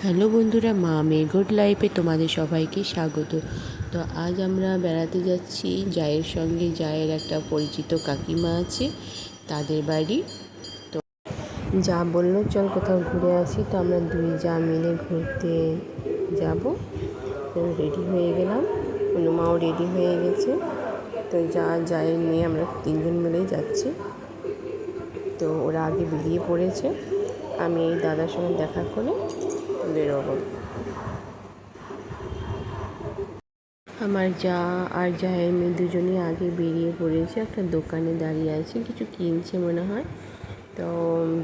Hello বন্ধুরা, মা মেঘট লাইফে তোমাদের সবাইকে স্বাগত। তো আজ আমরা বেড়াতে যাচ্ছি জায়ের সঙ্গে। জায়ের একটা পরিচিত কাকিমা আছে, তাদের বাড়ি। তো যা বললো চল কোথাও ঘুরে আসি, তো আমরা দুই যা মিলে ঘুরতে যাব। তো রেডি হয়ে গেলাম, অনুমাও রেডি হয়ে গেছে। তো জায়ের নিয়ে আমরা তিনজন মিলেই যাচ্ছি। তো ওরা আগে বেরিয়ে পড়েছে, আমি এই দাদার সঙ্গে দেখা করে বেরোবো। আমার যা আর জায়ের মেয়ে দুজনেই আগে বেরিয়ে পড়েছে, একটা দোকানে দাঁড়িয়ে আছে, কিছু কিনছে মনে হয়। তো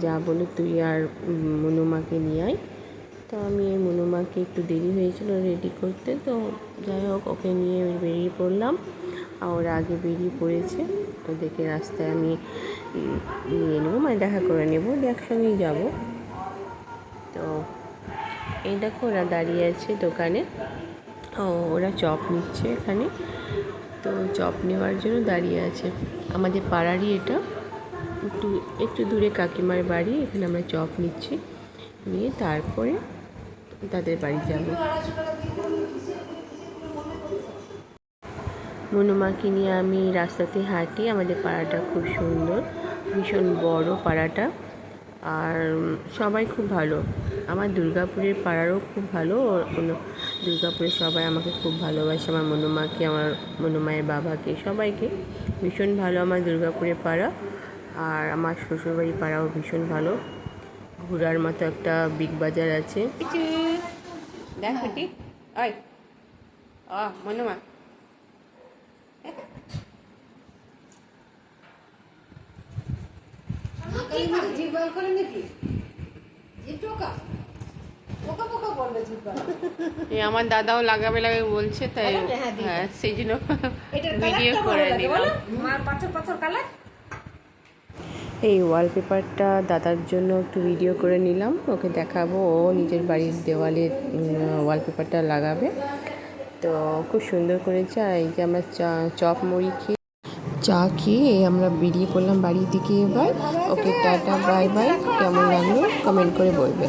যা বলে তুই আর মনুমাকে নিয়ে আয়। তো আমি এই মনুমাকে একটু দেরি হয়েছিল রেডি করতে, তো যাই হোক ওকে নিয়ে বেরিয়ে পড়লাম। আর ওরা আগে বেরিয়ে পড়েছে, ওদেরকে রাস্তায় আমি নিয়ে নেবো, মানে দেখা করে নেবো, একসঙ্গেই যাব। তো এই দেখো ওরা দাঁড়িয়ে আছে দোকানে, ওরা চপ নিচ্ছে এখানে। তো চপ নেওয়ার জন্য দাঁড়িয়ে আছে। আমাদের পাড়ারই এটা, একটু একটু দূরে কাকিমার বাড়ি। এখানে আমরা চপ নিচ্ছি, নিয়ে তারপরে তাদের বাড়ি যাব। মনুমাকে নিয়ে আমি রাস্তাতে হাঁটি। আমাদের পাড়াটা খুব সুন্দর, ভীষণ বড় পাড়াটা, আর সবাই খুব ভালো। আমার দুর্গাপুরের পাড়ারও খুব ভালো। দুর্গাপুরের সবাই আমাকে খুব ভালোবাসে, আমার মনুমাকে, আমার মনুমায়ের বাবাকে, সবাইকে। ভীষণ ভালো আমার দুর্গাপুরের পাড়া। আর আমার শ্বশুরবাড়ির পাড়াও ভীষণ ভালো। ঘোরার মতো একটা বিগ বাজার আছে। দেখ ঠিক ওই মনুমা, আমার দাদাও লাগাবে বলছে, তাই হ্যাঁ সেই জন্য ভিডিও করে নিলাম। এই ওয়ালপেপারটা দাদার জন্য একটু ভিডিও করে নিলাম, ওকে দেখাবো। ও নিজের বাড়ির দেওয়ালে ওয়ালপেপারটা লাগাবে। তো খুব সুন্দর করেছে। আর এই যে আমরা চপ মুড়ি চা খেয়ে আমরা বেরিয়ে পড়লাম বাড়ির দিকে। এবার ওকে টাটা বাই বাই। কেমন লাগলো কমেন্ট করে বলবে।